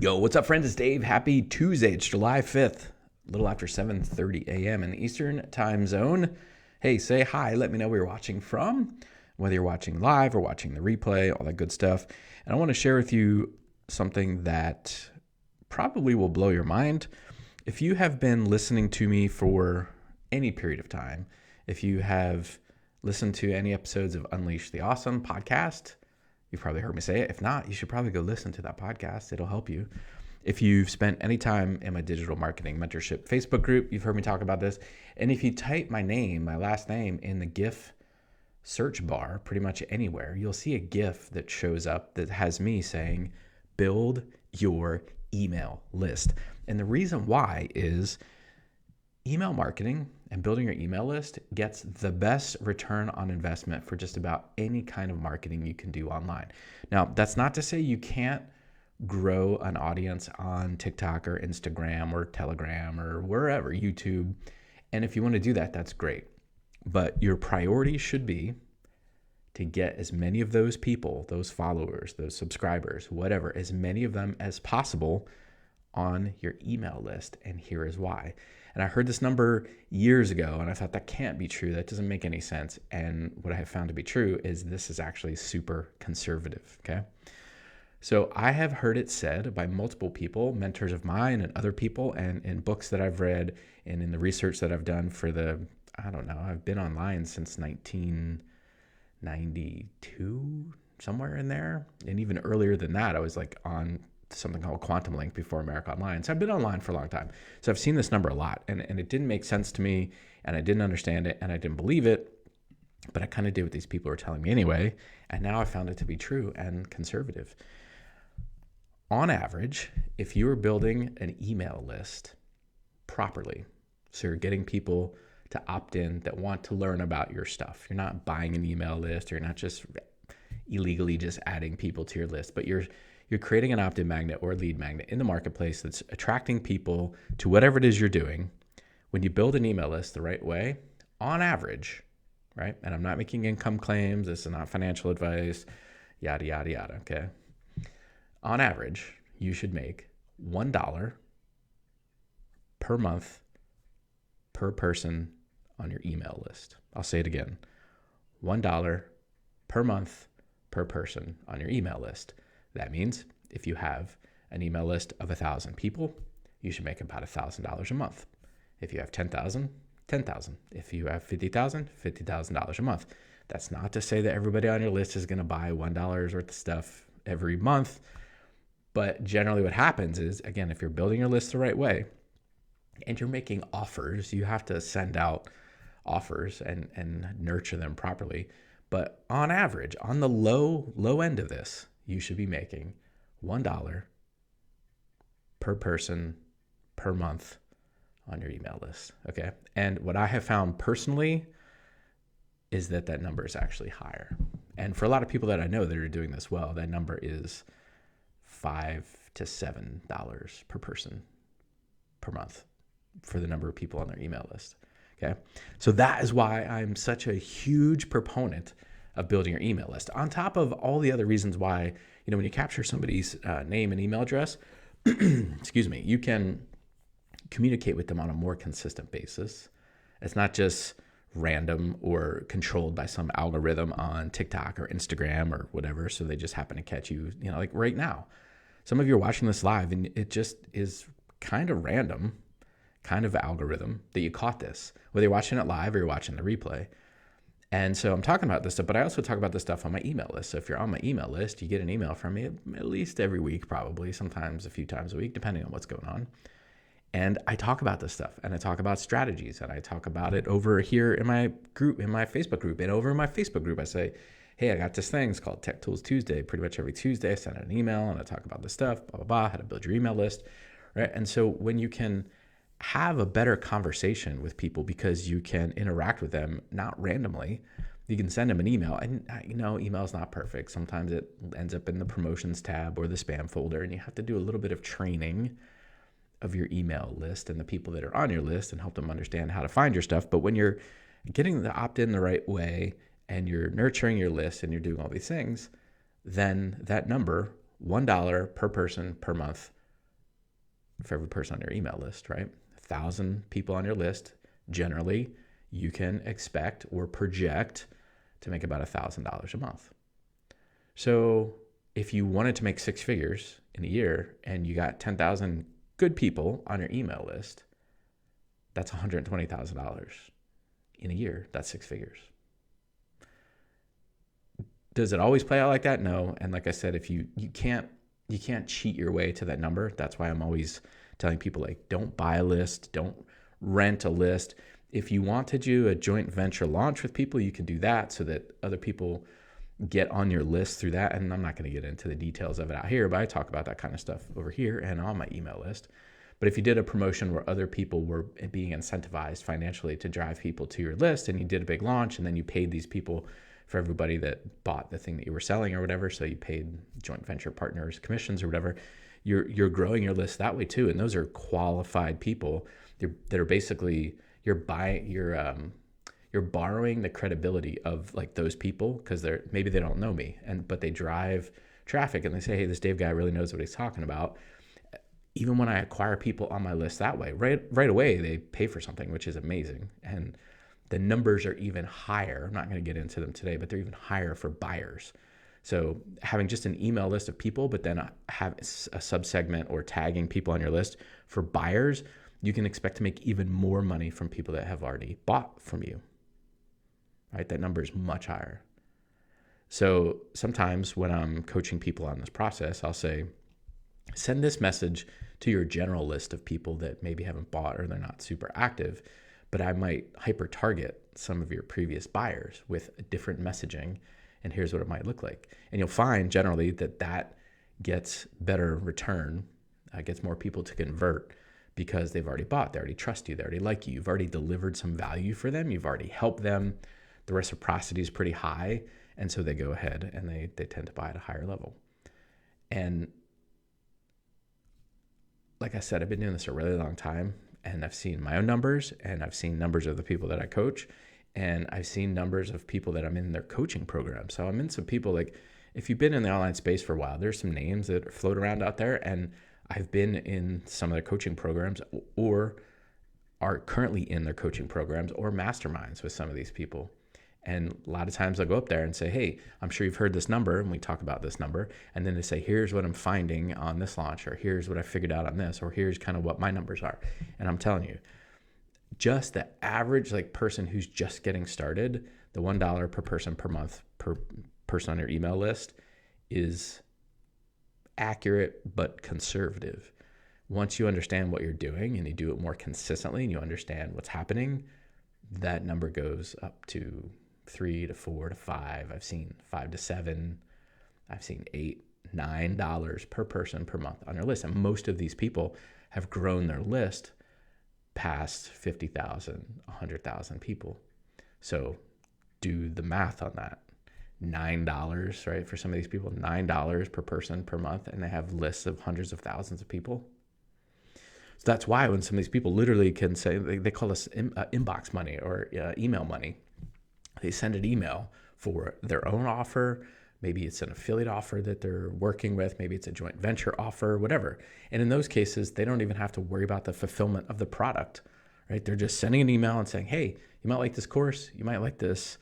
Yo, what's up, friends? It's Dave. Happy Tuesday. It's July 5th, a little after 7:30 a.m. in the Eastern time zone. Hey, say hi. Let me know where you're watching from, whether you're watching live or watching the replay, all that good stuff. And I want to share with you something that probably will blow your mind. If you have been listening to me for any period of time, if you have listened to any episodes of Unleash the Awesome podcast, you've probably heard me say it. If not, you should probably go listen to that podcast. It'll help you. If you've spent any time in my digital marketing mentorship Facebook group, you've heard me talk about this. And if you type my name, my last name, in the GIF search bar, pretty much anywhere, you'll see a GIF that shows up that has me saying, build your email list. And the reason why is email marketing and building your email list gets the best return on investment for just about any kind of marketing you can do online. Now, that's not to say you can't grow an audience on TikTok or Instagram or Telegram or wherever, YouTube. And if you want to do that, that's great. But your priority should be to get as many of those people, those followers, those subscribers, whatever, as many of them as possible on your email list. And here is why. And I heard this number years ago, and I thought that can't be true. That doesn't make any sense. And what I have found to be true is this is actually super conservative, okay? So I have heard it said by multiple people, mentors of mine and other people, and in books that I've read and in the research that I've done for I've been online since 1992, somewhere in there. And even earlier than that, I was like on something called Quantum Link before America Online. So I've been online for a long time. So I've seen this number a lot, and it didn't make sense to me, and I didn't understand it, and I didn't believe it, but I kind of did what these people were telling me anyway, and now I found it to be true and conservative. On average, if you are building an email list properly, so you're getting people to opt in that want to learn about your stuff. You're not buying an email list, or you're not just illegally just adding people to your list, but you're creating an opt-in magnet or a lead magnet in the marketplace that's attracting people to whatever it is you're doing. When you build an email list the right way, on average, right? And I'm not making income claims. This is not financial advice, yada, yada, yada, okay? On average, you should make $1 per month per person on your email list. I'll say it again. $1 per month per person on your email list. That means if you have an email list of 1,000 people, you should make about $1,000 a month. If you have 10,000, 10,000. If you have 50,000, $50,000 a month. That's not to say that everybody on your list is going to buy $1 worth of stuff every month. But generally what happens is, again, if you're building your list the right way and you're making offers, you have to send out offers and nurture them properly. But on average, on the low end of this, you should be making $1 per person per month on your email list, okay? And what I have found personally is that number is actually higher. And for a lot of people that I know that are doing this well, that number is $5 to $7 per person per month for the number of people on their email list, okay? So that is why I'm such a huge proponent of building your email list, on top of all the other reasons why, when you capture somebody's name and email address, excuse me, you can communicate with them on a more consistent basis. It's not just random or controlled by some algorithm on TikTok or Instagram or whatever, so they just happen to catch you, like right now. Some of you are watching this live, and it just is kind of random, kind of algorithm that you caught this, whether you're watching it live or you're watching the replay. And so I'm talking about this stuff, but I also talk about this stuff on my email list. So if you're on my email list, you get an email from me at least every week, probably, sometimes a few times a week, depending on what's going on. And I talk about this stuff, and I talk about strategies, and I talk about it over here in my group, in my Facebook group. And over in my Facebook group, I say, hey, I got this thing. It's called Tech Tools Tuesday. Pretty much every Tuesday, I send out an email, and I talk about this stuff, blah, blah, blah, how to build your email list, right? And so when you can have a better conversation with people because you can interact with them, not randomly, you can send them an email, and email is not perfect. Sometimes it ends up in the promotions tab or the spam folder, and you have to do a little bit of training of your email list and the people that are on your list and help them understand how to find your stuff. But when you're getting the opt-in the right way and you're nurturing your list and you're doing all these things, then that number, $1 per person per month for every person on your email list, right? 1,000 people on your list, generally, you can expect or project to make about $1,000 a month. So if you wanted to make 6 figures in a year and you got 10,000 good people on your email list, that's $120,000 in a year. That's 6 figures. Does it always play out like that? No. And like I said, if you can't cheat your way to that number. That's why I'm always telling people, like, don't buy a list, don't rent a list. If you want to do a joint venture launch with people, you can do that so that other people get on your list through that. And I'm not going to get into the details of it out here, but I talk about that kind of stuff over here and on my email list. But if you did a promotion where other people were being incentivized financially to drive people to your list, and you did a big launch and then you paid these people for everybody that bought the thing that you were selling or whatever, so you paid joint venture partners commissions or whatever, you're growing your list that way too. And those are qualified people that are basically, you're borrowing the credibility of like those people, because maybe they don't know me, but they drive traffic and they say, hey, this Dave guy really knows what he's talking about. Even when I acquire people on my list that way, right away, they pay for something, which is amazing. And the numbers are even higher. I'm not going to get into them today, but they're even higher for buyers. So having just an email list of people, but then have a subsegment or tagging people on your list for buyers, you can expect to make even more money from people that have already bought from you. Right? That number is much higher. So sometimes when I'm coaching people on this process, I'll say, send this message to your general list of people that maybe haven't bought or they're not super active, but I might hyper target some of your previous buyers with a different messaging, and here's what it might look like. And you'll find generally that gets better return, gets more people to convert because they've already bought, they already trust you, they already like you, you've already delivered some value for them, you've already helped them, the reciprocity is pretty high, and so they go ahead and they tend to buy at a higher level. And like I said, I've been doing this a really long time, and I've seen my own numbers, and I've seen numbers of the people that I coach, and I've seen numbers of people that I'm in their coaching program. So I'm in some people, like, if you've been in the online space for a while, there's some names that float around out there, and I've been in some of their coaching programs or are currently in their coaching programs or masterminds with some of these people. And a lot of times I'll go up there and say, hey, I'm sure you've heard this number, and we talk about this number. And then they say, here's what I'm finding on this launch, or here's what I figured out on this, or here's kind of what my numbers are. And I'm telling you, just the average person who's just getting started, the $1 per person per month per person on your email list is accurate but conservative. Once you understand what you're doing and you do it more consistently and you understand what's happening, that number goes up to $3 to $4 to $5. I've seen $5 to $7. I've seen $8, $9 per person per month on your list. And most of these people have grown their list past 50,000, 100,000 people. So do the math on that. $9, right? For some of these people, $9 per person per month, and they have lists of hundreds of thousands of people. So that's why when some of these people literally can say, they call this inbox money or email money. They send an email for their own offer. Maybe it's an affiliate offer that they're working with. Maybe it's a joint venture offer, whatever. And in those cases, they don't even have to worry about the fulfillment of the product, right? They're just sending an email and saying, hey, you might like this course. You might like this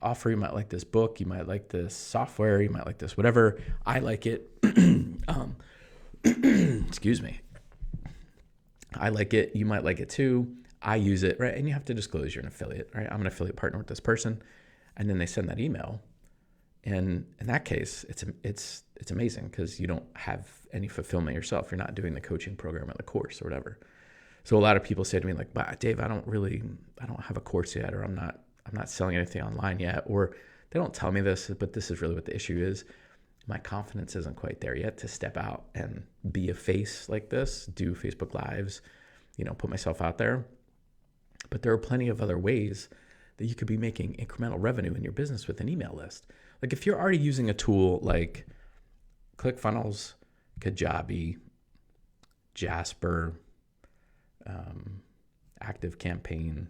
offer. You might like this book. You might like this software. You might like this, whatever. I like it. Excuse me. I like it. You might like it too. I use it, right? And you have to disclose you're an affiliate, right? I'm an affiliate partner with this person. And then they send that email. And in that case, it's amazing because you don't have any fulfillment yourself. You're not doing the coaching program or the course or whatever. So a lot of people say to me like, "But Dave, I don't have a course yet, or I'm not selling anything online yet." Or they don't tell me this, but this is really what the issue is. My confidence isn't quite there yet to step out and be a face like this, do Facebook Lives, put myself out there. But there are plenty of other ways that you could be making incremental revenue in your business with an email list. Like if you're already using a tool like ClickFunnels, Kajabi, Jasper, ActiveCampaign,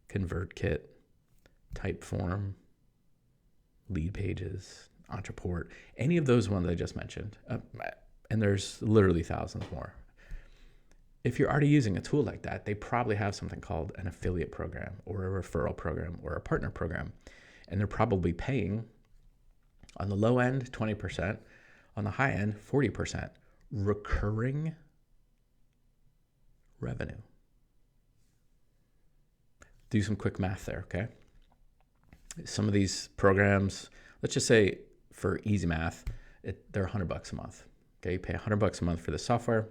ConvertKit, Typeform, Lead Pages, Entreport, any of those ones I just mentioned, and there's literally thousands more. If you're already using a tool like that, they probably have something called an affiliate program or a referral program or a partner program. And they're probably paying on the low end, 20%, on the high end, 40% recurring revenue. Do some quick math there, okay? Some of these programs, let's just say for easy math, they're $100 a month. Okay, you pay $100 a month for the software.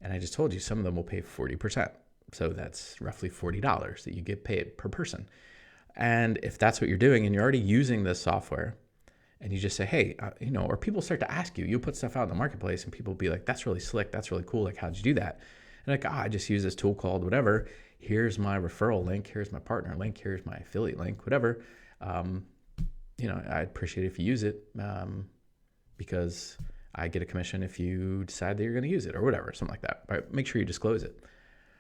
And I just told you some of them will pay 40%. So that's roughly $40 that you get paid per person. And if that's what you're doing and you're already using this software and you just say, hey, or people start to ask you, you put stuff out in the marketplace and people be like, that's really slick. That's really cool. Like, how'd you do that? And like, I just use this tool called whatever. Here's my referral link. Here's my partner link. Here's my affiliate link, whatever. I'd appreciate it if you use it because I get a commission if you decide that you're going to use it or whatever, something like that. Right? Make sure you disclose it.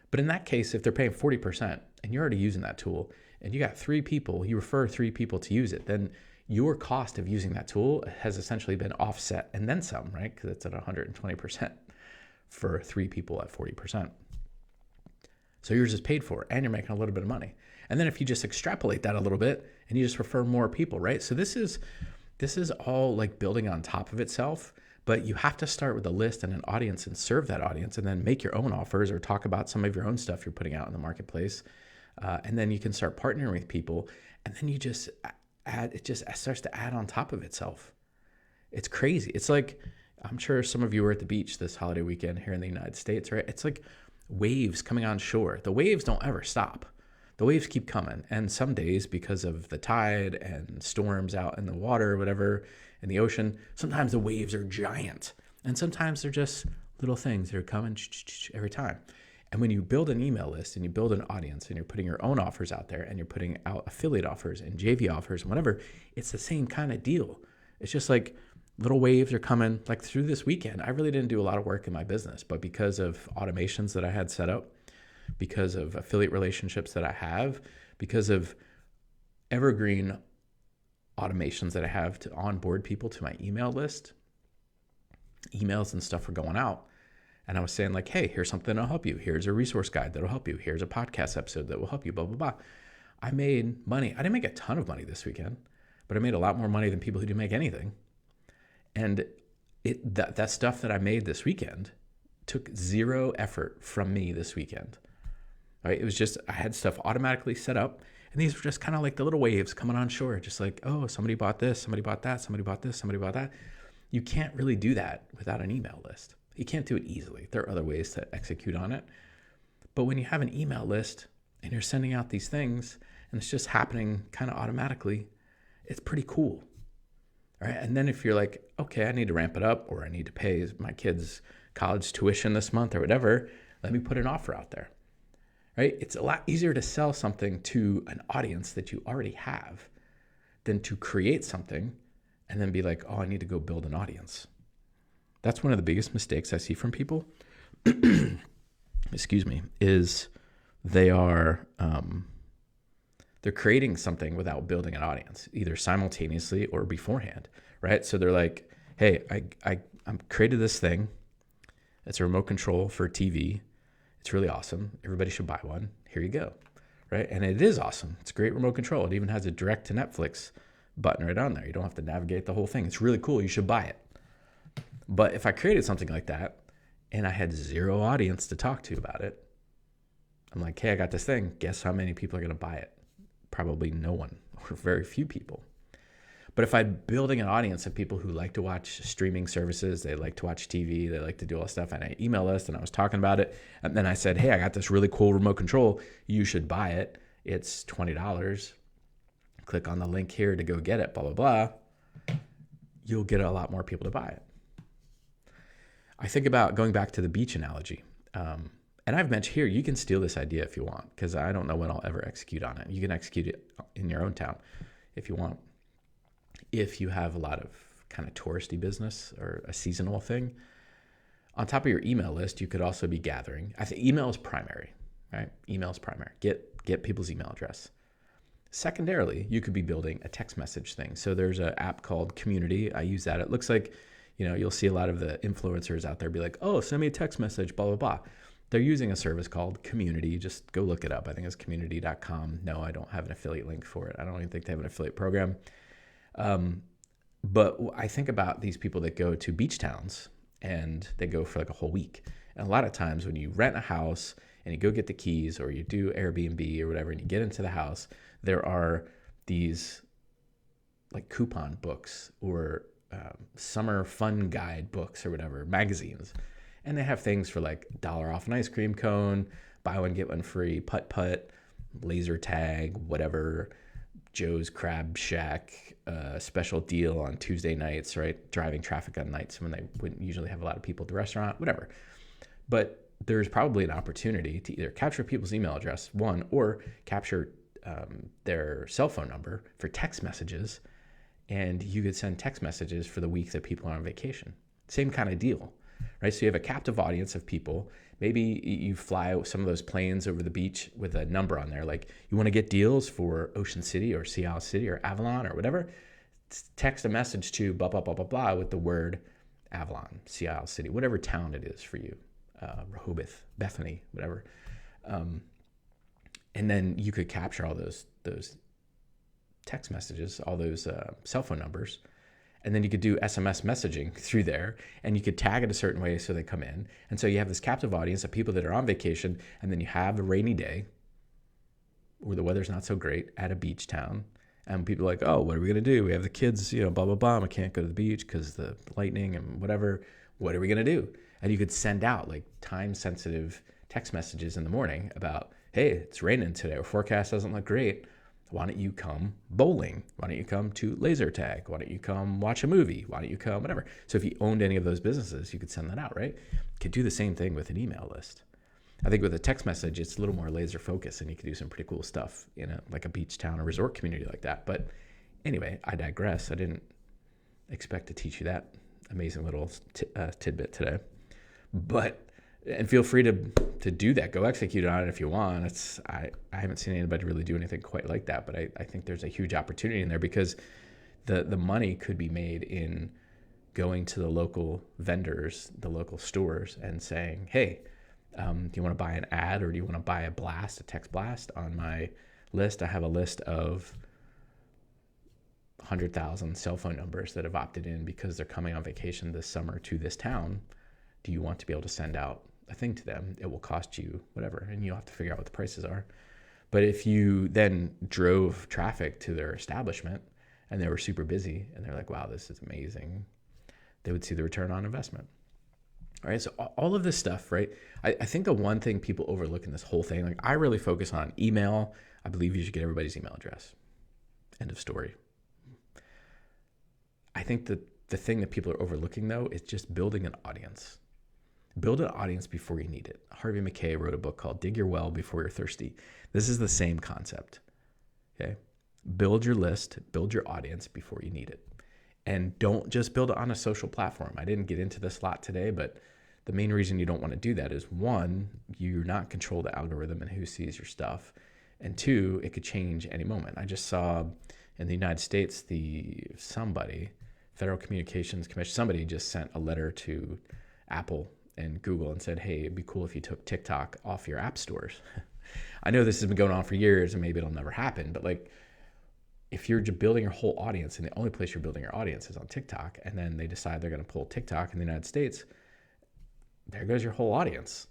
But in that case, if they're paying 40% and you're already using that tool and you got 3 people, you refer 3 people to use it, then your cost of using that tool has essentially been offset and then some, right? Because it's at 120% for 3 people at 40%. So yours is paid for and you're making a little bit of money. And then if you just extrapolate that a little bit and you just refer more people, right? So this is all like building on top of itself, but you have to start with a list and an audience and serve that audience and then make your own offers or talk about some of your own stuff you're putting out in the marketplace. And then you can start partnering with people and then you just it just starts to add on top of itself. It's crazy. It's like, I'm sure some of you were at the beach this holiday weekend here in the United States, right? It's like waves coming on shore. The waves don't ever stop. The waves keep coming. And some days, because of the tide and storms out in the water or whatever in the ocean, sometimes the waves are giant. And sometimes they're just little things that are coming every time. And when you build an email list and you build an audience and you're putting your own offers out there and you're putting out affiliate offers and JV offers and whatever, it's the same kind of deal. It's just like little waves are coming. Like through this weekend, I really didn't do a lot of work in my business, but because of automations that I had set up, because of affiliate relationships that I have, because of evergreen automations that I have to onboard people to my email list, emails and stuff are going out. And I was saying like, hey, here's something that'll help you. Here's a resource guide that'll help you. Here's a podcast episode that will help you, blah, blah, blah. I made money. I didn't make a ton of money this weekend, but I made a lot more money than people who didn't make anything. And that stuff that I made this weekend took zero effort from me this weekend. Right? It was just, I had stuff automatically set up. And these were just kind of like the little waves coming on shore. Just like, oh, somebody bought this, somebody bought that, somebody bought this, somebody bought that. You can't really do that without an email list. You can't do it easily. There are other ways to execute on it. But when you have an email list and you're sending out these things and it's just happening kind of automatically, it's pretty cool. All right. And then if you're like, okay, I need to ramp it up or I need to pay my kids' college tuition this month or whatever, let me put an offer out there. Right? It's a lot easier to sell something to an audience that you already have than to create something and then be like, oh, I need to go build an audience. That's one of the biggest mistakes I see from people, excuse me, is they're creating something without building an audience, either simultaneously or beforehand, right? So they're like, hey, I created this thing. It's a remote control for TV. It's really awesome. Everybody should buy one. Here you go, right? And it is awesome. It's a great remote control. It even has a direct to Netflix button right on there. You don't have to navigate the whole thing. It's really cool. You should buy it. But if I created something like that and I had zero audience to talk to about it, I'm like, hey, I got this thing. Guess how many people are going to buy it? Probably no one or very few people. But if I'm building an audience of people who like to watch streaming services, they like to watch TV, they like to do all this stuff, and I email list and I was talking about it, and then I said, hey, I got this really cool remote control. You should buy it. It's $20. Click on the link here to go get it, blah, blah, blah. You'll get a lot more people to buy it. I think about going back to the beach analogy. And I've mentioned here, you can steal this idea if you want, because I don't know when I'll ever execute on it. You can execute it in your own town if you want. If you have a lot of kind of touristy business or a seasonal thing, on top of your email list, you could also be gathering. I think email is primary, right? Email is primary. Get people's email address. Secondarily, you could be building a text message thing. So there's an app called Community. I use that. It looks like, you'll see a lot of the influencers out there be like, oh, send me a text message, blah, blah, blah. They're using a service called Community. Just go look it up. I think it's community.com. No, I don't have an affiliate link for it. I don't even think they have an affiliate program. But I think about these people that go to beach towns and they go for like a whole week. And a lot of times when you rent a house and you go get the keys, or you do Airbnb or whatever, and you get into the house, there are these like coupon books or summer fun guide books or whatever, magazines. And they have things for like $1 off an ice cream cone, buy one, get one free, putt-putt, laser tag, whatever, Joe's Crab Shack, special deal on Tuesday nights, right? Driving traffic on nights when they wouldn't usually have a lot of people at the restaurant, whatever. But there's probably an opportunity to either capture people's email address, one, or capture their cell phone number for text messages. And you could send text messages for the week that people are on vacation. Same kind of deal, right? So you have a captive audience of people. Maybe you fly some of those planes over the beach with a number on there. Like, you want to get deals for Ocean City or Sea Isle City or Avalon or whatever. Text a message to blah, blah, blah, blah, blah with the word Avalon, Sea Isle City, whatever town it is for you. Rehoboth, Bethany, whatever. And then you could capture all those text messages, all those cell phone numbers. And then you could do SMS messaging through there, and you could tag it a certain way so they come in. And so you have this captive audience of people that are on vacation, and then you have a rainy day where the weather's not so great at a beach town. And people are like, oh, what are we going to do? We have the kids, blah, blah, blah. I can't go to the beach because the lightning and whatever. What are we going to do? And you could send out like time-sensitive text messages in the morning about, hey, it's raining today. Our forecast doesn't look great. Why don't you come bowling? Why don't you come to laser tag? Why don't you come watch a movie? Why don't you come whatever? So if you owned any of those businesses, you could send that out, right? You could do the same thing with an email list. I think with a text message, it's a little more laser focused, and you could do some pretty cool stuff in like a beach town or resort community like that. But anyway, I digress. I didn't expect to teach you that amazing little tidbit today. And feel free to do that. Go execute on it if you want. I haven't seen anybody really do anything quite like that, but I think there's a huge opportunity in there, because the money could be made in going to the local vendors, the local stores, and saying, hey, do you want to buy an ad, or do you want to buy a text blast on my list? I have a list of 100,000 cell phone numbers that have opted in because they're coming on vacation this summer to this town. Do you want to be able to send out a thing to them? It will cost you whatever, and you'll have to figure out what the prices are. But if you then drove traffic to their establishment and they were super busy and they're like, wow, this is amazing, they would see the return on investment. All right. So all of this stuff, right? I think the one thing people overlook in this whole thing, like, I really focus on email. I believe you should get everybody's email address. End of story. I think that the thing that people are overlooking, though, is just building an audience. Build an audience before you need it. Harvey Mackay wrote a book called Dig Your Well Before You're Thirsty. This is the same concept. Okay. Build your list, build your audience before you need it. And don't just build it on a social platform. I didn't get into this a lot today, but the main reason you don't want to do that is, one, you're not control the algorithm and who sees your stuff. And two, it could change any moment. I just saw in the United States, Federal Communications Commission, somebody just sent a letter to Apple and Google and said, hey, it'd be cool if you took TikTok off your app stores. I know this has been going on for years and maybe it'll never happen, but like, if you're just building your whole audience and the only place you're building your audience is on TikTok, and then they decide they're going to pull TikTok in the United States, there goes your whole audience.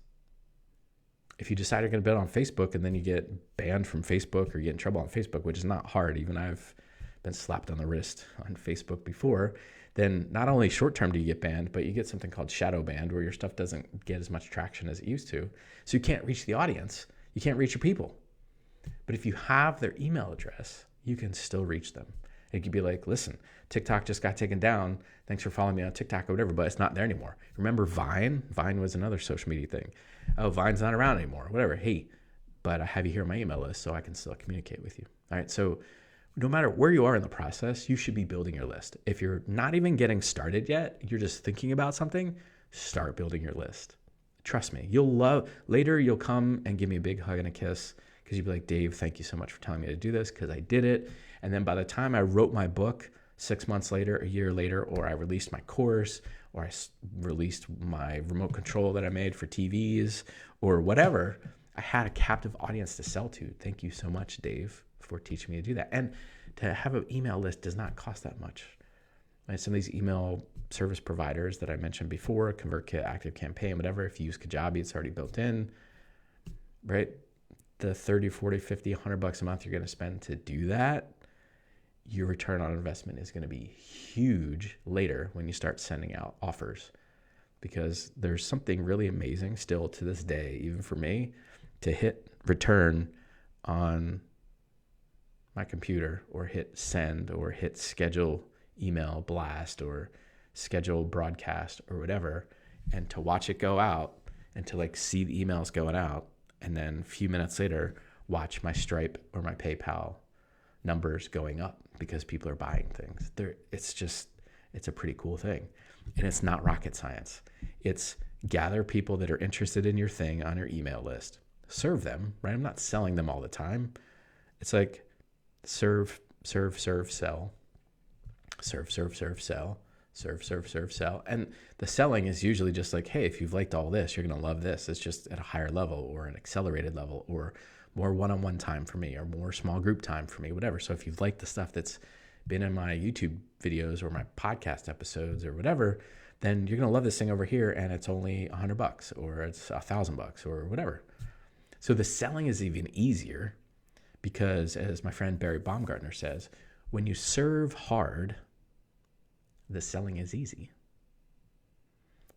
If you decide you're going to build on Facebook and then you get banned from Facebook or you get in trouble on Facebook, which is not hard, even I've been slapped on the wrist on Facebook before, then not only short-term do you get banned, but you get something called shadow banned, where your stuff doesn't get as much traction as it used to. So you can't reach the audience. You can't reach your people. But if you have their email address, you can still reach them. It could be like, listen, TikTok just got taken down. Thanks for following me on TikTok or whatever, but it's not there anymore. Remember Vine? Vine was another social media thing. Oh, Vine's not around anymore, whatever. Hey, but I have you here on my email list so I can still communicate with you. All right, so no matter where you are in the process, you should be building your list. If you're not even getting started yet, you're just thinking about something, start building your list. Trust me, later you'll come and give me a big hug and a kiss, because you'd be like, Dave, thank you so much for telling me to do this, because I did it. And then by the time I wrote my book 6 months later, a year later, or I released my course, or released my remote control that I made for TVs or whatever, I had a captive audience to sell to. Thank you so much, Dave, for teaching me to do that. And to have an email list does not cost that much. Right? Some of these email service providers that I mentioned before, ConvertKit, ActiveCampaign, whatever, if you use Kajabi, it's already built in, right? The 30, 40, 50, $100 a month you're going to spend to do that, your return on investment is going to be huge later when you start sending out offers, because there's something really amazing still to this day, even for me, to hit return on my computer or hit send or hit schedule email blast or schedule broadcast or whatever, and to watch it go out and to like see the emails going out, and then a few minutes later watch my Stripe or my PayPal numbers going up because people are buying things. It's a pretty cool thing. And it's not rocket science. It's gather people that are interested in your thing on your email list, serve them, right? I'm not selling them all the time. It's like serve, sell, sell. And the selling is usually just like, hey, if you've liked all this, you're going to love this. It's just at a higher level or an accelerated level or more one-on-one time for me or more small group time for me, whatever. So if you've liked the stuff that's been in my YouTube videos or my podcast episodes or whatever, then you're going to love this thing over here, and it's only $100 or it's $1,000 or whatever. So the selling is even easier because, as my friend Bari Baumgardner says, when you serve hard, the selling is easy.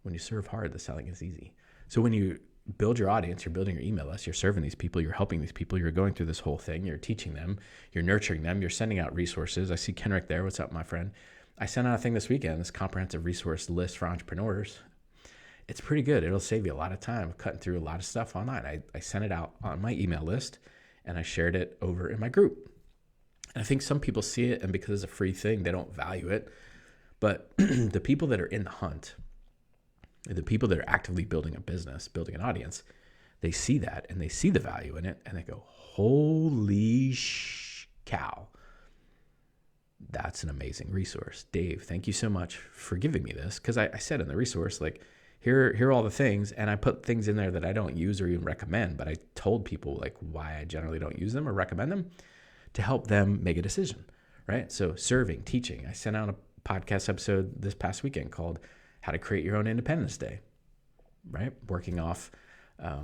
When you serve hard, the selling is easy. So when you build your audience, you're building your email list, you're serving these people, you're helping these people, you're going through this whole thing, you're teaching them, you're nurturing them, you're sending out resources. I see Kenrick there. What's up, my friend? I sent out a thing this weekend, this comprehensive resource list for entrepreneurs. It's pretty good. It'll save you a lot of time cutting through a lot of stuff online. I sent it out on my email list and I shared it over in my group. And I think some people see it, and because it's a free thing, they don't value it. But the people that are in the hunt, the people that are actively building a business, building an audience, they see that and they see the value in it and they go, holy cow, that's an amazing resource. Dave, thank you so much for giving me this. Because I said in the resource, like, here are all the things, and I put things in there that I don't use or even recommend, but I told people like why I generally don't use them or recommend them to help them make a decision, right? So serving, teaching. I sent out a podcast episode this past weekend called How to Create Your Own Independence Day, right? Working off the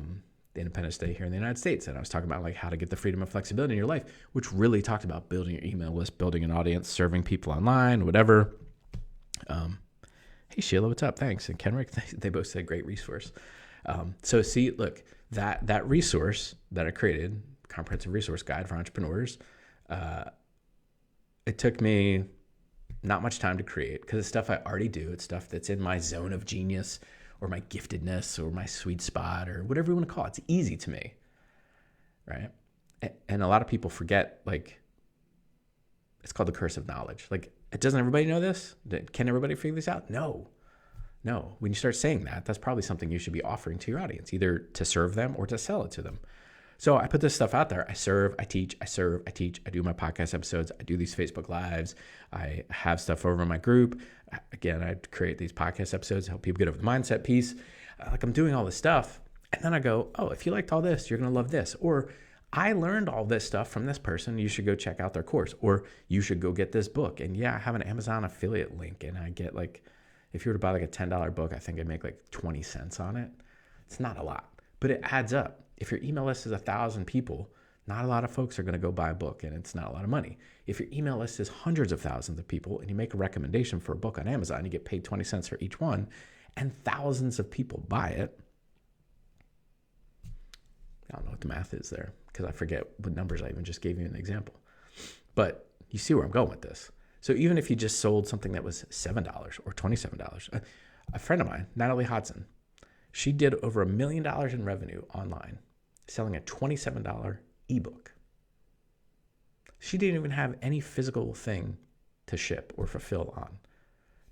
Independence Day here in the United States. And I was talking about like how to get the freedom and flexibility in your life, which really talked about building your email list, building an audience, serving people online, whatever. Hey, Sheila, what's up? Thanks. And Kenrick, they both said great resource. So see, look, that resource that I created, comprehensive resource guide for entrepreneurs, it took me not much time to create because it's stuff I already do. It's stuff that's in my zone of genius or my giftedness or my sweet spot or whatever you want to call it. It's easy to me, right? And a lot of people forget, like, it's called the curse of knowledge. Like, doesn't everybody know this? Can everybody figure this out? No. When you start saying that, that's probably something you should be offering to your audience, either to serve them or to sell it to them. So I put this stuff out there. I serve, I teach, I do my podcast episodes. I do these Facebook Lives. I have stuff over in my group. Again, I create these podcast episodes to help people get over the mindset piece. Like, I'm doing all this stuff. And then I go, oh, if you liked all this, you're going to love this. Or I learned all this stuff from this person. You should go check out their course. Or you should go get this book. And yeah, I have an Amazon affiliate link. And I get like, if you were to buy like a $10 book, I think I'd make like 20 cents on it. It's not a lot, but it adds up. If your email list is 1,000 people, not a lot of folks are going to go buy a book, and it's not a lot of money. If your email list is hundreds of thousands of people and you make a recommendation for a book on Amazon, you get paid 20 cents for each one, and thousands of people buy it. I don't know what the math is there because I forget what numbers I even just gave you an example. But you see where I'm going with this. So even if you just sold something that was $7 or $27, a friend of mine, Natalie Hodson, she did over $1 million in revenue online, selling a $27 ebook. She didn't even have any physical thing to ship or fulfill on.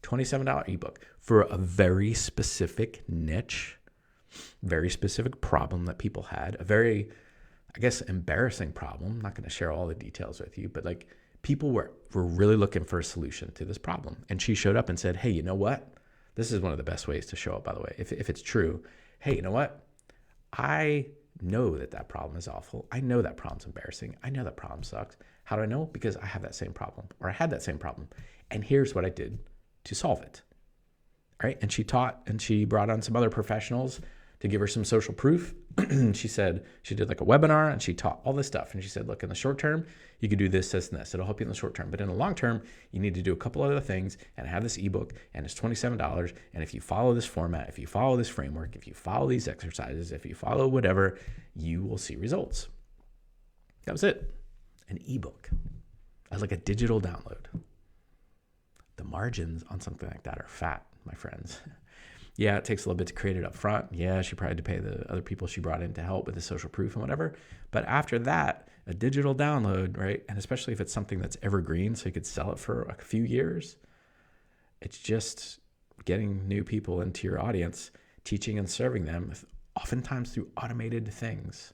$27 ebook for a very specific niche, very specific problem that people had, a very, I guess, embarrassing problem. I'm not going to share all the details with you, but like people were really looking for a solution to this problem. And she showed up and said, hey, you know what? This is one of the best ways to show up, by the way. If it's true, hey, you know what? I know that problem is awful. I know that problem's embarrassing. I know that problem sucks. How do I know? Because I have that same problem, or I had that same problem. And here's what I did to solve it. All right. And she taught, and she brought on some other professionals to give her some social proof. She said she did like a webinar, and she taught all this stuff. And she said, look, in the short term, you could do this, this, and this. It'll help you in the short term. But in the long term, you need to do a couple other things and have this ebook, and it's $27. And if you follow this format, if you follow this framework, if you follow these exercises, if you follow whatever, you will see results. That was it. An ebook. As like a digital download. The margins on something like that are fat, my friends. Yeah, it takes a little bit to create it up front. Yeah, she probably had to pay the other people she brought in to help with the social proof and whatever. But after that, a digital download, right? And especially if it's something that's evergreen, so you could sell it for a few years, it's just getting new people into your audience, teaching and serving them, oftentimes through automated things.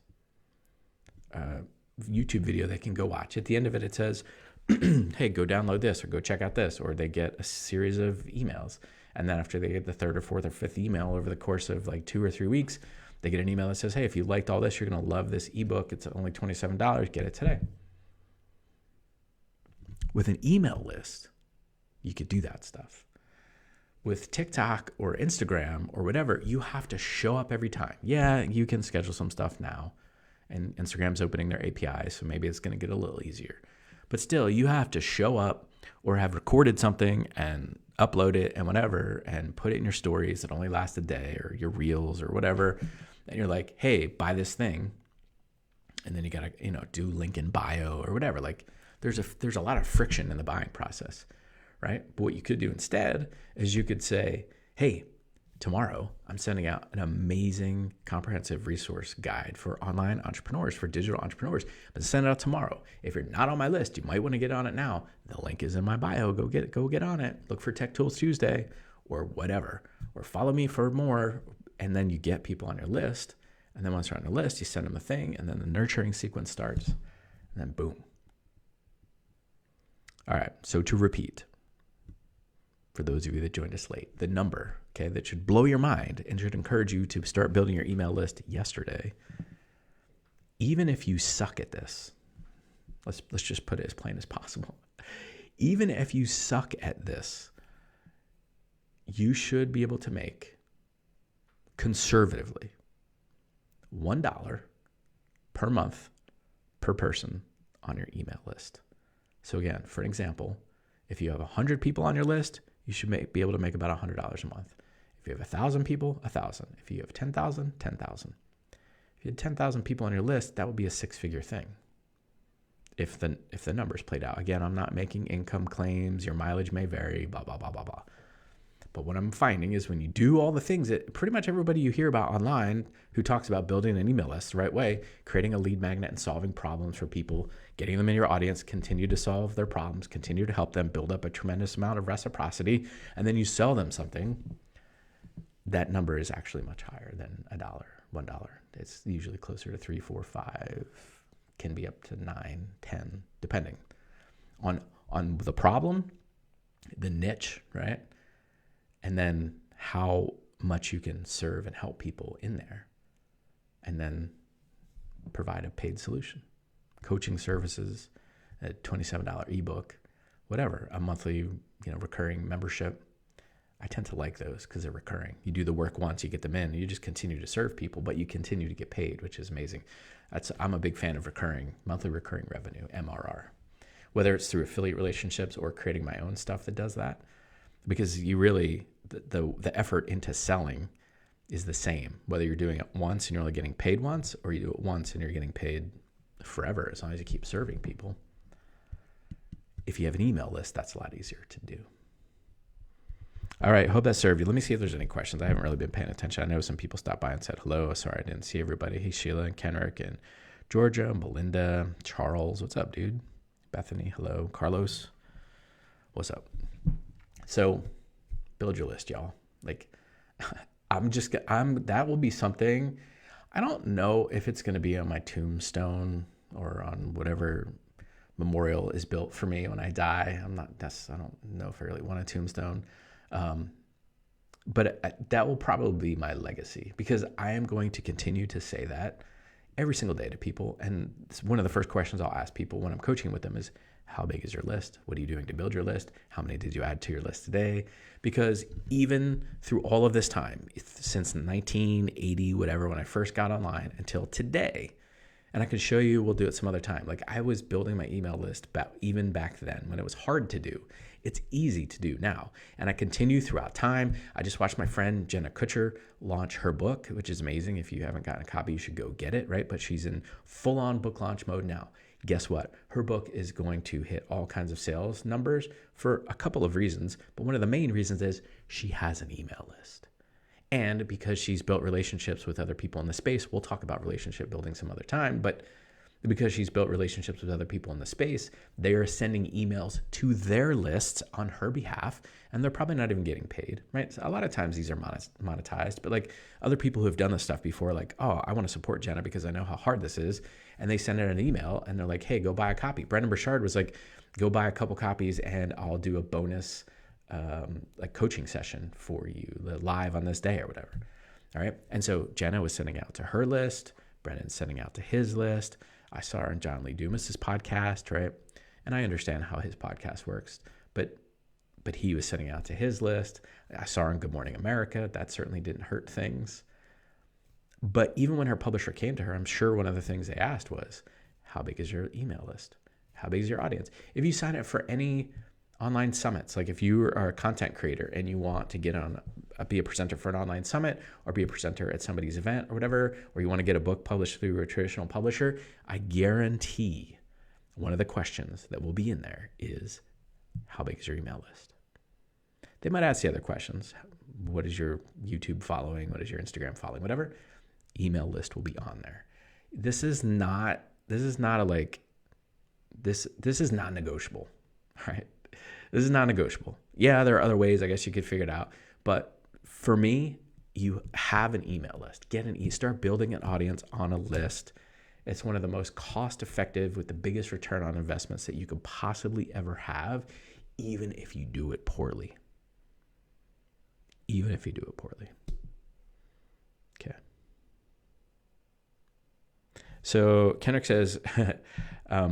YouTube video they can go watch. At the end of it, it says, hey, go download this or go check out this, or they get a series of emails. And then after they get the third or fourth or fifth email over the course of like 2 or 3 weeks, they get an email that says, hey, if you liked all this, you're going to love this ebook. It's only $27. Get it today. With an email list, you could do that stuff. With TikTok or Instagram or whatever, you have to show up every time. Yeah, you can schedule some stuff now, and Instagram's opening their API, so maybe it's going to get a little easier. But still, you have to show up or have recorded something and upload it and whatever, and put it in your stories that only last a day, or your reels or whatever. And you're like, hey, buy this thing. And then you got to, do link in bio or whatever. Like there's a lot of friction in the buying process, right? But what you could do instead is you could say, hey, tomorrow I'm sending out an amazing comprehensive resource guide for online entrepreneurs, for digital entrepreneurs. But send it out tomorrow. If you're not on my list, you might want to get on it now. The link is in my bio. Go get on it. Look for Tech Tools Tuesday or whatever, or follow me for more. And then you get people on your list. And then once they're on your list, you send them a thing, and then the nurturing sequence starts, and then boom. All right. So to repeat, for those of you that joined us late, the number, okay, that should blow your mind and should encourage you to start building your email list yesterday. Even if you suck at this, let's just put it as plain as possible. Even if you suck at this, you should be able to make conservatively $1 per month per person on your email list. So again, for an example, if you have 100 people on your list, you should be able to make about $100 a month. If you have 1,000 people, 1,000. If you have 10,000, 10,000. If you had 10,000 people on your list, that would be a 6-figure thing. If the numbers played out. Again, I'm not making income claims. Your mileage may vary, blah, blah, blah, blah, blah. But what I'm finding is when you do all the things that pretty much everybody you hear about online who talks about building an email list the right way, creating a lead magnet and solving problems for people, getting them in your audience, continue to solve their problems, continue to help them build up a tremendous amount of reciprocity, and then you sell them something, that number is actually much higher than $1. It's usually closer to 3, 4, 5, can be up to 9, 10, depending on the problem, the niche, right? And then how much you can serve and help people in there. And then provide a paid solution. Coaching services, a $27 ebook, whatever, a monthly, recurring membership. I tend to like those because they're recurring. You do the work once, you get them in, and you just continue to serve people, but you continue to get paid, which is amazing. I'm a big fan of monthly recurring revenue, MRR, whether it's through affiliate relationships or creating my own stuff that does that. Because you really, the effort into selling is the same, whether you're doing it once and you're only getting paid once, or you do it once and you're getting paid forever, as long as you keep serving people. If you have an email list, that's a lot easier to do. All right, hope that served you. Let me see if there's any questions. I haven't really been paying attention. I know some people stopped by and said hello. Sorry, I didn't see everybody. Hey, Sheila and Kenrick and Georgia, Melinda, Charles. What's up, dude? Bethany, hello. Carlos, what's up? So build your list, y'all. Like that will be something. I don't know if it's going to be on my tombstone or on whatever memorial is built for me when I die. I don't know if I really want a tombstone. But that will probably be my legacy, because I am going to continue to say that every single day to people. And it's one of the first questions I'll ask people when I'm coaching with them is, how big is your list? What are you doing to build your list? How many did you add to your list today? Because even through all of this time, since 1980, whatever, when I first got online until today, and I can show you, we'll do it some other time. Like, I was building my email list even back then when it was hard to do. It's easy to do now. And I continue throughout time. I just watched my friend Jenna Kutcher launch her book, which is amazing. If you haven't gotten a copy, you should go get it, right? But she's in full-on book launch mode now. Guess what? Her book is going to hit all kinds of sales numbers for a couple of reasons. But one of the main reasons is she has an email list. And because she's built relationships with other people in the space, we'll talk about relationship building some other time, but because she's built relationships with other people in the space, they are sending emails to their lists on her behalf, and they're probably not even getting paid, right? So a lot of times these are monetized, but like other people who have done this stuff before, like, oh, I want to support Jenna because I know how hard this is, and they send out an email, and they're like, hey, go buy a copy. Brendan Burchard was like, go buy a couple copies, and I'll do a bonus like coaching session for you live on this day or whatever. All right. And so Jenna was sending out to her list. Brendan's sending out to his list. I saw her on John Lee Dumas's podcast, right? And I understand how his podcast works, but he was sending out to his list. I saw her on Good Morning America. That certainly didn't hurt things. But even when her publisher came to her, I'm sure one of the things they asked was, how big is your email list? How big is your audience? If you sign up for any online summits, like if you are a content creator and you want to get on, be a presenter for an online summit or be a presenter at somebody's event or whatever, or you want to get a book published through a traditional publisher, I guarantee one of the questions that will be in there is, how big is your email list? They might ask the other questions. What is your YouTube following? What is your Instagram following? Whatever. Email list will be on there. This is not negotiable, right? This is not negotiable. Yeah, there are other ways, I guess you could figure it out. But for me, you have an email list. Start building an audience on a list. It's one of the most cost-effective with the biggest return on investments that you could possibly ever have, even if you do it poorly. Even if you do it poorly. Okay. So Kendrick says,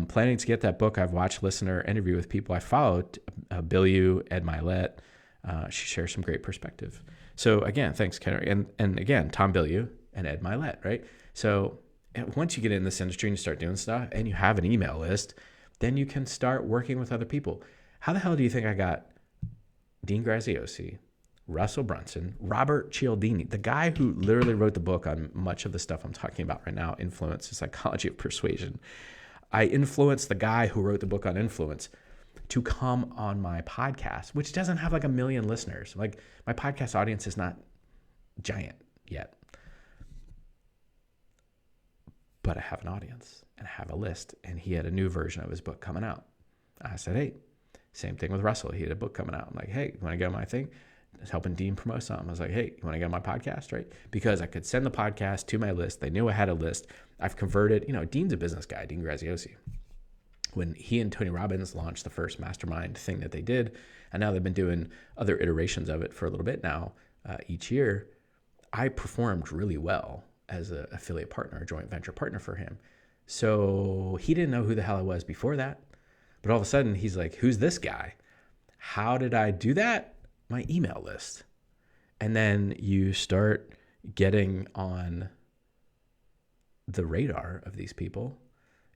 planning to get that book. I've watched, listened, or interview with people I followed, Bill Yu, Ed Milet. She shares some great perspective. So again, thanks, Kendrick. And again, Tom Bilyeu and Ed Milet, right? So once you get in this industry and you start doing stuff and you have an email list, then you can start working with other people. How the hell do you think I got Dean Graziosi, Russell Brunson, Robert Cialdini, the guy who literally wrote the book on much of the stuff I'm talking about right now, Influence, the Psychology of Persuasion. I influenced the guy who wrote the book on influence to come on my podcast, which doesn't have like 1 million listeners. Like, my podcast audience is not giant yet, but I have an audience and I have a list, and he had a new version of his book coming out. I said, hey, same thing with Russell. He had a book coming out. I'm like, hey, you want to get on my thing? I was helping Dean promote something. I was like, hey, you want to get on my podcast, right? Because I could send the podcast to my list. They knew I had a list. I've converted, Dean's a business guy, Dean Graziosi. When he and Tony Robbins launched the first mastermind thing that they did, and now they've been doing other iterations of it for a little bit now, each year, I performed really well as an affiliate partner, a joint venture partner for him. So he didn't know who the hell I was before that. But all of a sudden, he's like, who's this guy? How did I do that? My email list. And then you start getting on the radar of these people,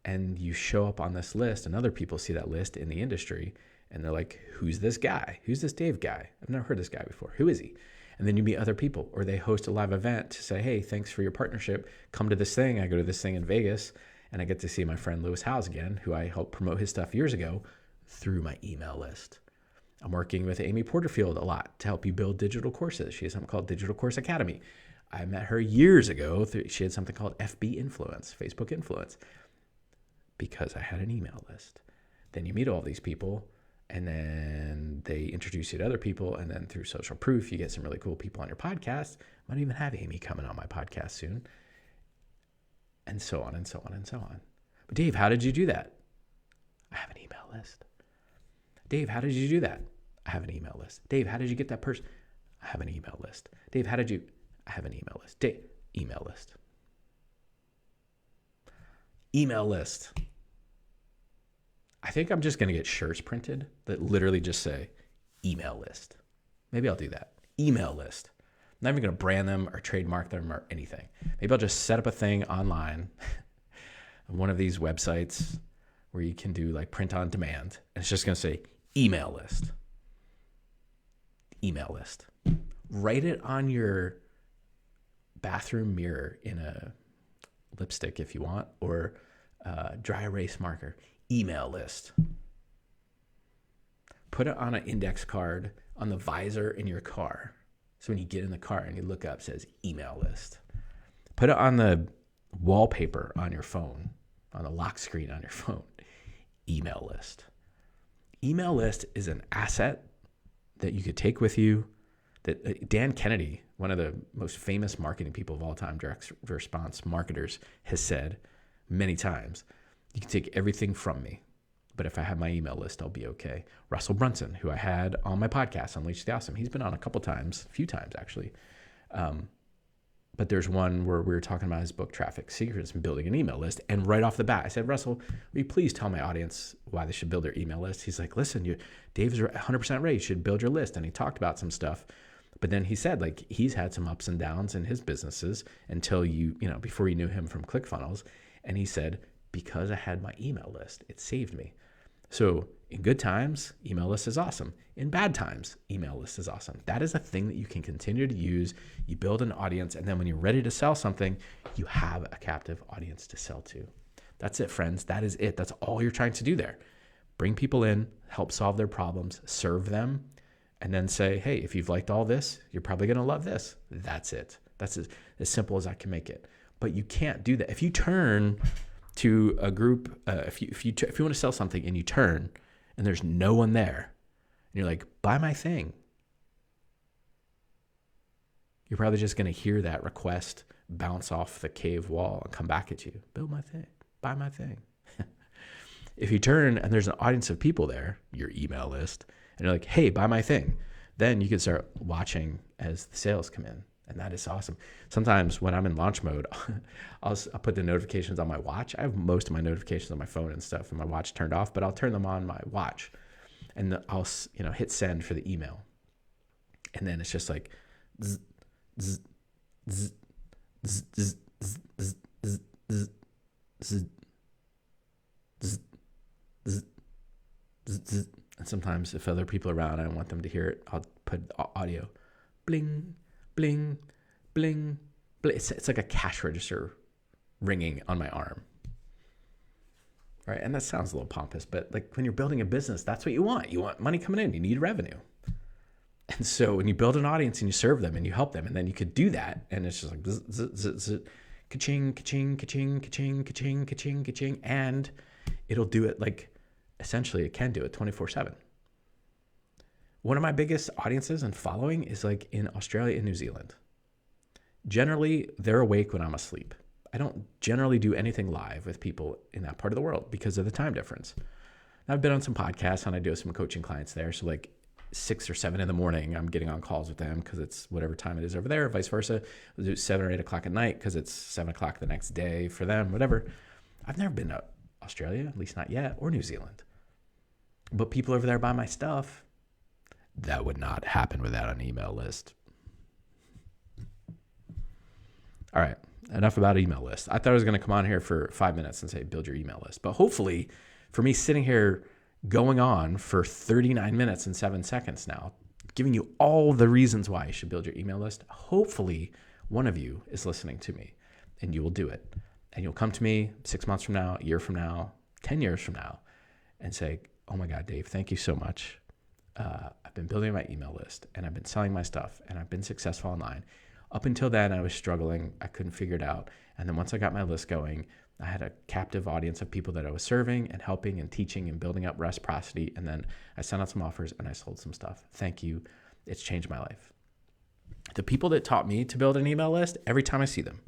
and you show up on this list, and other people see that list in the industry, and they're like, who's this guy? Who's this Dave guy? I've never heard this guy before. Who is he? And then you meet other people, or they host a live event to say, hey, thanks for your partnership. Come to this thing. I go to this thing in Vegas, and I get to see my friend Lewis Howes again, who I helped promote his stuff years ago through my email list. I'm working with Amy Porterfield a lot to help you build digital courses. She has something called Digital Course Academy. I met her years ago. She had something called FB Influence, Facebook Influence, because I had an email list. Then you meet all these people, and then they introduce you to other people, and then through social proof, you get some really cool people on your podcast. I might even have Amy coming on my podcast soon, and so on and so on and so on. But Dave, how did you do that? I have an email list. Dave, how did you do that? I have an email list. Dave, how did you get that person? I I have an email list. Dave, how did you? I have an email list. Dave, email list. Email list. I think I'm just going to get shirts printed that literally just say email list. Maybe I'll do that. Email list. I'm not even going to brand them or trademark them or anything. Maybe I'll just set up a thing online on one of these websites where you can do like print on demand. And it's just going to say email list. Email list. Write it on your bathroom mirror in a lipstick if you want, or dry erase marker. Email list. Put it on an index card on the visor in your car. So when you get in the car and you look up, it says email list. Put it on the wallpaper on your phone, on the lock screen on your phone. Email list. Email list is an asset that you could take with you. That Dan Kennedy, one of the most famous marketing people of all time, direct response marketers, has said many times, you can take everything from me, but if I have my email list, I'll be okay. Russell Brunson, who I had on my podcast, Unleash the Awesome, he's been on a few times actually. But there's one where we were talking about his book, Traffic Secrets, and building an email list. And right off the bat, I said, Russell, will you please tell my audience why they should build their email list? He's like, listen, Dave's 100% right. You should build your list. And he talked about some stuff. But then he said, like, he's had some ups and downs in his businesses until before you knew him from ClickFunnels. And he said, because I had my email list, it saved me. So in good times, email list is awesome. In bad times, email list is awesome. That is a thing that you can continue to use. You build an audience, and then when you're ready to sell something, you have a captive audience to sell to. That's it, friends. That is it. That's all you're trying to do there. Bring people in, help solve their problems, serve them, and then say, hey, if you've liked all this, you're probably going to love this. That's it. That's as simple as I can make it. But you can't do that. If you turn to a group, if you want to sell something and you turn and there's no one there, and you're like, buy my thing, you're probably just going to hear that request bounce off the cave wall and come back at you. Build my thing, buy my thing. If you turn and there's an audience of people there, your email list, and you're like, hey, buy my thing, then you can start watching as the sales come in. And that is awesome. Sometimes when I'm in launch mode, I'll put the notifications on my watch. I have most of my notifications on my phone and stuff, and my watch turned off, but I'll turn them on my watch, and I'll hit send for the email, and then it's just like zzz, zzz, zzz, zzz, zzz, zzz, zzz, zzz, zzz, zzz, zzz, zzz, zzz. And sometimes if other people are around, I don't want them to hear it, I'll put audio, bling, bling, bling, bling. It's like a cash register ringing on my arm, right? And that sounds a little pompous, but like when you're building a business, that's what you want. You want money coming in. You need revenue. And so when you build an audience and you serve them and you help them, and then you could do that, and it's just like zzz, zzz, zzz, zzz, ka-ching, ka-ching, ka-ching, ka-ching, ka-ching, ka-ching, ka-ching, and it'll do it like, essentially it can do it 24/7. One of my biggest audiences and following is like in Australia and New Zealand. Generally, they're awake when I'm asleep. I don't generally do anything live with people in that part of the world because of the time difference. I've been on some podcasts and I do some coaching clients there. So like 6 or 7 in the morning, I'm getting on calls with them because it's whatever time it is over there, vice versa. We'll do 7 or 8 o'clock at night because it's 7 o'clock the next day for them, whatever. I've never been to Australia, at least not yet, or New Zealand. But people over there buy my stuff. That would not happen without an email list. All right, enough about email lists. I thought I was going to come on here for 5 minutes and say, build your email list. But hopefully, for me sitting here going on for 39 minutes and 7 seconds now, giving you all the reasons why you should build your email list, hopefully one of you is listening to me and you will do it. And you'll come to me 6 months from now, a year from now, 10 years from now, and say, oh my God, Dave, thank you so much. I've been building my email list and I've been selling my stuff and I've been successful online. Up until then, I was struggling. I couldn't figure it out. And then once I got my list going, I had a captive audience of people that I was serving and helping and teaching and building up reciprocity. And then I sent out some offers and I sold some stuff. Thank you. It's changed my life. The people that taught me to build an email list, every time I see them,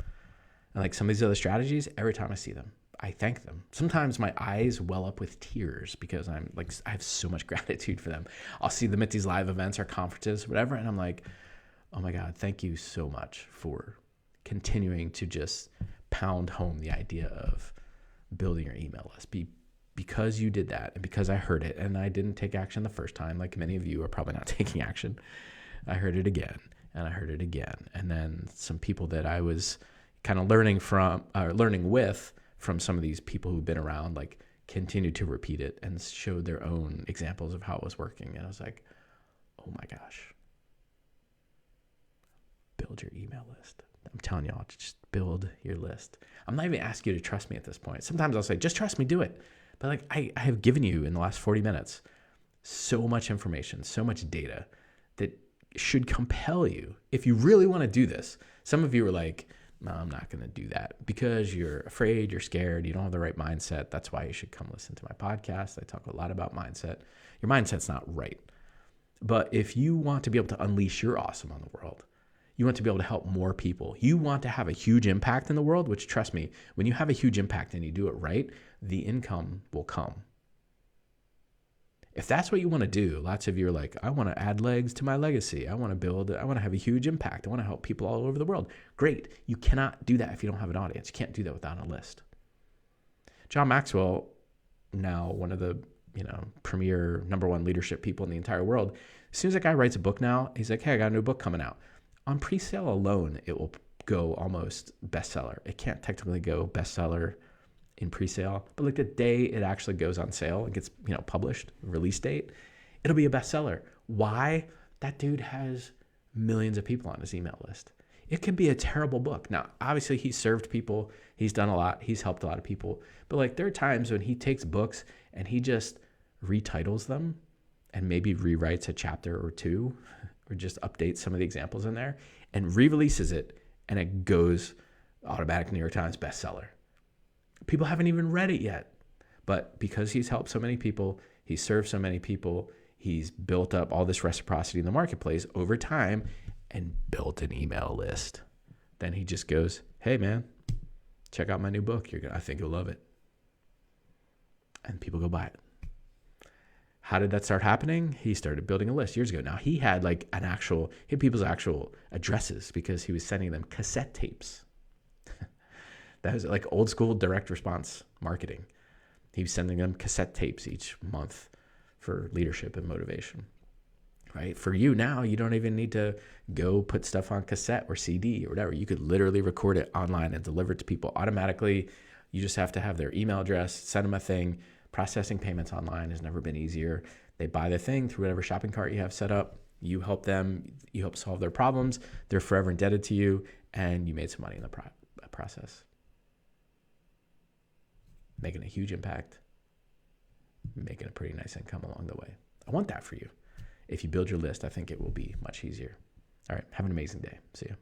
and like some of these other strategies, every time I see them, I thank them. Sometimes my eyes well up with tears because I have so much gratitude for them. I'll see them at these live events or conferences, whatever, and I'm like, oh my God, thank you so much for continuing to just pound home the idea of building your email list. Because you did that, and because I heard it, and I didn't take action the first time, like many of you are probably not taking action. I heard it again, and I heard it again. And then some people that I was kind of learning with from some of these people who've been around, like, continued to repeat it and showed their own examples of how it was working. And I was like, oh my gosh, build your email list. I'm telling y'all, just build your list. I'm not even asking you to trust me at this point. Sometimes I'll say, just trust me, do it. But like, I have given you in the last 40 minutes so much information, so much data that should compel you. If you really want to do this, some of you are like, no, I'm not going to do that because you're afraid, you're scared, you don't have the right mindset. That's why you should come listen to my podcast. I talk a lot about mindset. Your mindset's not right. But if you want to be able to unleash your awesome on the world, you want to be able to help more people, you want to have a huge impact in the world, which, trust me, when you have a huge impact and you do it right, the income will come. If that's what you want to do, lots of you are like, I want to add legs to my legacy. I want to have a huge impact. I want to help people all over the world. Great. You cannot do that if you don't have an audience. You can't do that without a list. John Maxwell, now one of the premier #1 leadership people in the entire world, as soon as that guy writes a book now, he's like, hey, I got a new book coming out. On pre-sale alone, it will go almost bestseller. It can't technically go bestseller in pre-sale, but like the day it actually goes on sale and gets published, release date, it'll be a bestseller. Why? That dude has millions of people on his email list. It can be a terrible book. Now, obviously, he's served people. He's done a lot. He's helped a lot of people. But like, there are times when he takes books and he just retitles them and maybe rewrites a chapter or two or just updates some of the examples in there and re-releases it, and it goes automatic New York Times bestseller. People haven't even read it yet. But because he's helped so many people, he's served so many people, he's built up all this reciprocity in the marketplace over time and built an email list. Then he just goes, hey man, check out my new book. I think you'll love it. And people go buy it. How did that start happening? He started building a list years ago. Now he had people's actual addresses because he was sending them cassette tapes. That was like old school direct response marketing. He was sending them cassette tapes each month for leadership and motivation, right? For you now, you don't even need to go put stuff on cassette or CD or whatever. You could literally record it online and deliver it to people automatically. You just have to have their email address, send them a thing. Processing payments online has never been easier. They buy the thing through whatever shopping cart you have set up. You help them. You help solve their problems. They're forever indebted to you, and you made some money in the process. Making a huge impact, making a pretty nice income along the way. I want that for you. If you build your list, I think it will be much easier. All right. Have an amazing day. See you.